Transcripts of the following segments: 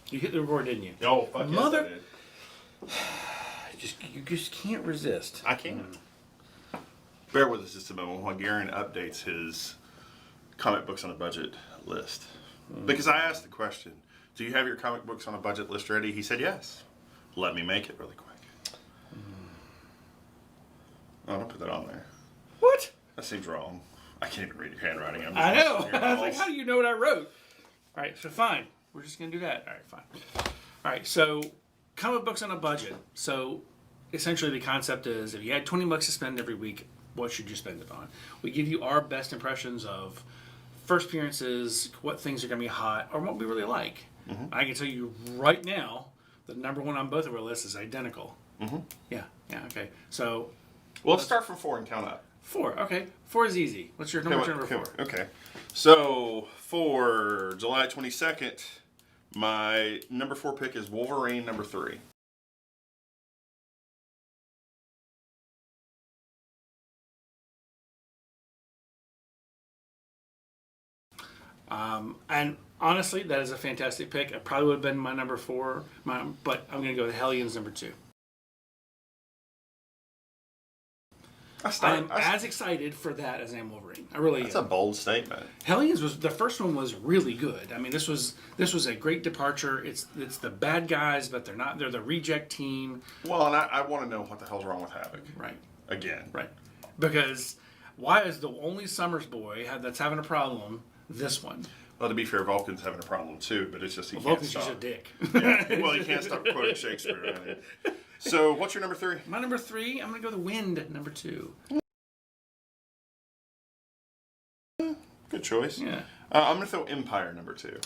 You hit the record, didn't you? Oh, fuck Mother... yes, I did. You just can't resist. I can. Bear with us just a moment while Garen updates his comic books on a budget list. Because I asked the question, do you have your comic books on a budget list ready? He said yes. Let me make it really quick. Oh, don't put that on there. What? That seems wrong. I can't even read your handwriting. I know. I was like, how do you know what I wrote? All right, so fine. We're just going to do that. All right, fine. All right, so comic books on a budget. So essentially the concept is if you had $20 to spend every week, what should you spend it on? We give you our best impressions of first appearances, what things are going to be hot, or what we really like. I can tell you right now, the number one on both of our lists is identical. Yeah, okay. So... Well, let's start from 4 and count up. 4, okay. 4 is easy. What's your number 4? Okay. So, for July 22nd, my number 4 pick is Wolverine number 3. And honestly, that is a fantastic pick. It probably would have been my number 4, but I'm going to go with Hellions number 2. I'm as excited for that as I am Wolverine. I really am. That's a bold statement. Hellions was the first one was really good. I mean, this was a great departure. It's the bad guys, but they're not. They're the reject team. Well, and I want to know what the hell's wrong with Havoc. Right. Again. Right. Because why is the only Summers boy that's having a problem this one? Well, to be fair, Vulcan's having a problem too, but it's just he can't Vulcan's stop. just a dick. Yeah. Well, he can't stop quoting Shakespeare. Right? So, what's your number 3? My number 3, I'm going to go the Wynd number 2. Good choice. Yeah. I'm going to throw Empyre number 2.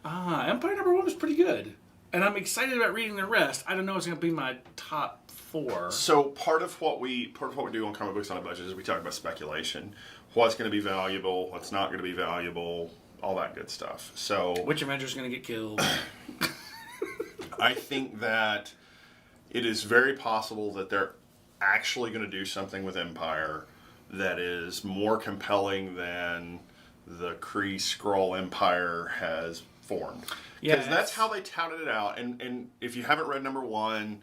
Empyre number 1 was pretty good. And I'm excited about reading the rest. I don't know if it's going to be my top 4. So part of what we do on comic books on a budget is we talk about speculation. What's going to be valuable, what's not going to be valuable, all that good stuff. So which Avenger's going to get killed? I think that it is very possible that they're actually going to do something with Empyre that is more compelling than the Kree Skrull Empire has formed. Because that's how they touted it out. And if you haven't read number 1,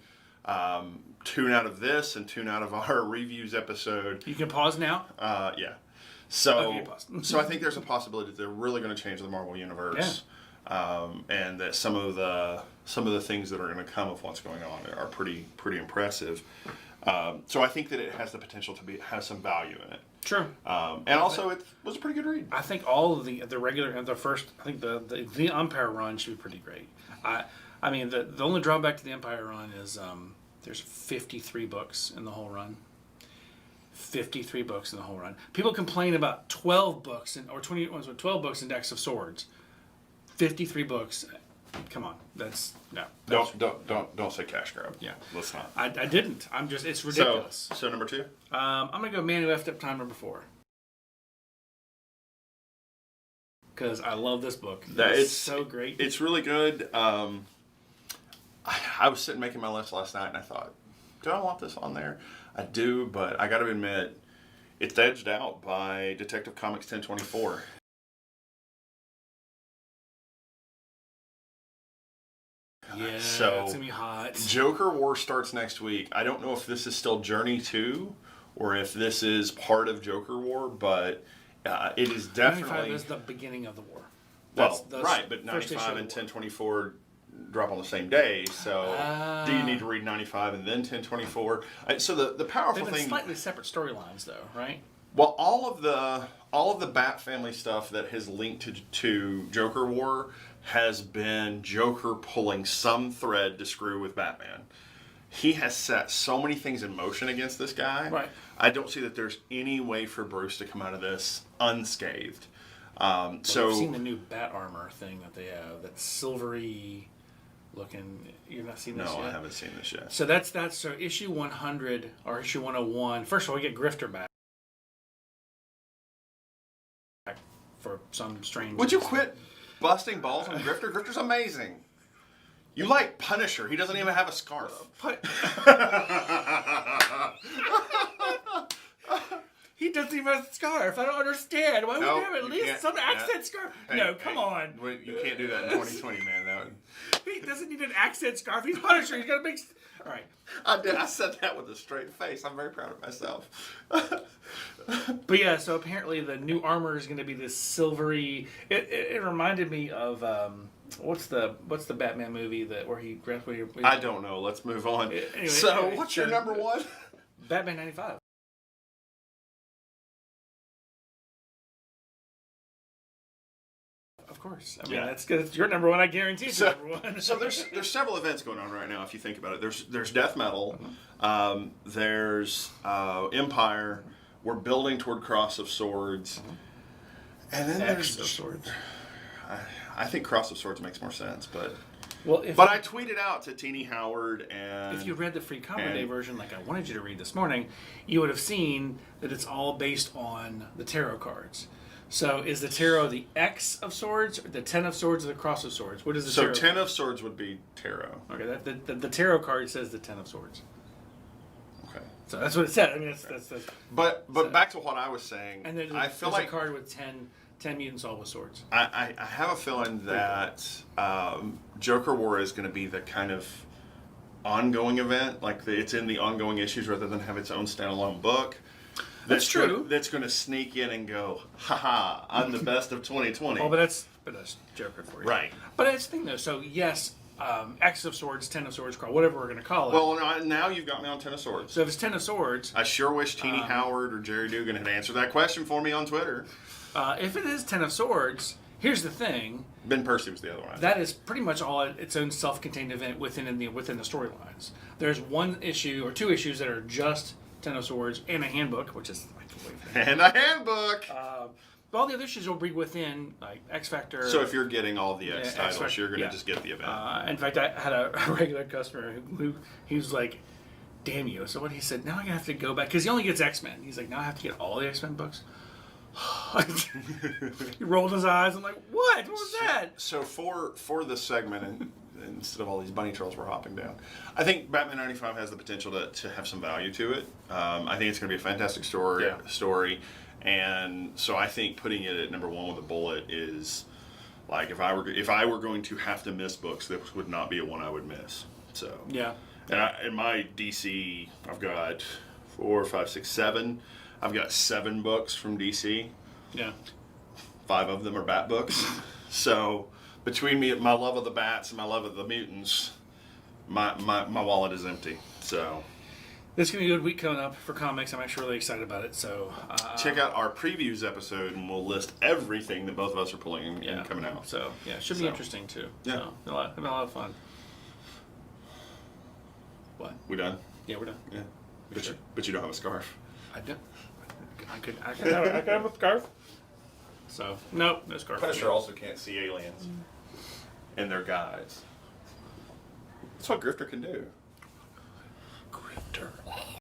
tune out of this and tune out of our reviews episode. You can pause now? Yeah. So, okay, pause. So I think there's a possibility that they're really going to change the Marvel Universe. Yeah. And that some of the things that are going to come of what's going on are pretty impressive. So I think that it has the potential to have some value in it. Sure. And also, it was a pretty good read. I think all of the regular and the first, I think the Empyre run should be pretty great. I mean, the only drawback to the Empyre run is there's 53 books in the whole run. 53 books in the whole run. People complain about 12 books or 20 ones with 12 books in Decks of Swords. 53 books. Come on, that's no. Don't say cash grab. Yeah, let's not. I didn't. It's ridiculous. So number 2. I'm gonna go Man Who Effed Up Time number 4 because I love this book. It's so great. It's really good. I was sitting making my list last night and I thought, do I want this on there? I do, but I got to admit, it's edged out by Detective Comics 1024. Yeah, so it's gonna be hot. Joker War starts next week. I don't know if this is still Journey 2 or if this is part of Joker War, but it is definitely... 95 is the beginning of the war. That's right, but 95 and 1024 drop on the same day, so do you need to read 95 and then 1024? So the powerful thing... slightly separate storylines, though, right? Well, all of the Bat family stuff that has linked to Joker War has been Joker pulling some thread to screw with Batman. He has set so many things in motion against this guy. Right. I don't see that there's any way for Bruce to come out of this unscathed. So we've seen the new Bat armor thing that they have. That silvery looking. You've not seen this yet? No, I haven't seen this yet. So that's so issue 100 or issue 101. First of all, we get Grifter back for some strange. Would you quit busting balls on Grifter? Grifter's amazing. You like Punisher. He doesn't even have a scarf. He doesn't even have a scarf. I don't understand. Why would No, you have at you least can't. some accent scarf? No, come on. You can't do that in 2020, man. That would... He doesn't need an accent scarf. He's Punisher. He's got to make... All right. I said that with a straight face. I'm very proud of myself. But yeah, so apparently the new armor is going to be this silvery... It reminded me of... What's the Batman movie where he... I don't know. Let's move on. Anyway, what's your number one? Batman 95. Of course. I mean, that's good. It's your number one. I guarantee it's your number one. So there's several events going on right now. If you think about it, there's death metal. There's Empyre. We're building toward Cross of Swords, and then X of Swords. I think Cross of Swords makes more sense, but I tweeted out to Teeny Howard, and if you read the Free Comic Day version, like I wanted you to read this morning, you would have seen that it's all based on the tarot cards. So is the tarot the X of Swords, or the 10 of Swords, or the Cross of Swords? What is the tarot? 10 of Swords would be tarot. Okay, the tarot card says the 10 of Swords. Okay. So that's what it said. I mean, that's But back to what I was saying. And then I feel there's like a card with 10 mutants all with swords. I have a feeling that Joker War is going to be the kind of ongoing event. Like it's in the ongoing issues rather than have its own standalone book. That's true. That's going to sneak in and go, haha, I'm the best of 2020. Oh, but that's Joker for you. Right. But that's the thing, though. So, yes, X of Swords, 10 of Swords, whatever we're going to call it. Well, now you've got me on 10 of Swords. So if it's 10 of Swords... I sure wish Teeny Howard or Jerry Dugan had answered that question for me on Twitter. If it is 10 of Swords, here's the thing. Ben Percy was the other one. That is pretty much all its own self-contained event within the storylines. There's one issue or two issues that are just 10 of Swords and a handbook, which is... And a handbook! All the other issues will be within, like, X Factor. So if you're getting all the X titles, Factor, you're going to just get the event. In fact, I had a regular customer who he was like, damn you. So what he said, now I'm going to have to go back, because he only gets X-Men. He's like, now I have to get all the X-Men books? He rolled his eyes. I'm like, what? What was that? So for this segment, and instead of all these bunny trails we're hopping down, I think Batman 95 has the potential to have some value to it. I think it's going to be a fantastic story. And so I think putting it at number one with a bullet is like if I were going to have to miss books, this would not be a one I would miss. So yeah. And in my DC, I've got 4, 5, 6, 7. I've got 7 books from DC. Yeah. 5 of them are Bat books. So between me, my love of the Bats and my love of the mutants, my wallet is empty. So. This is going to be a good week coming up for comics. I'm actually really excited about it. So check out our previews episode, and we'll list everything that both of us are pulling and coming out. So yeah, it should be interesting too. Yeah, so, it'll be a lot of fun. What? We done? Yeah, we're done. Yeah, but you don't have a scarf. I do. I could have a scarf. So no scarf. Punisher also can't see aliens in their guise. That's what Grifter can do. Grifter.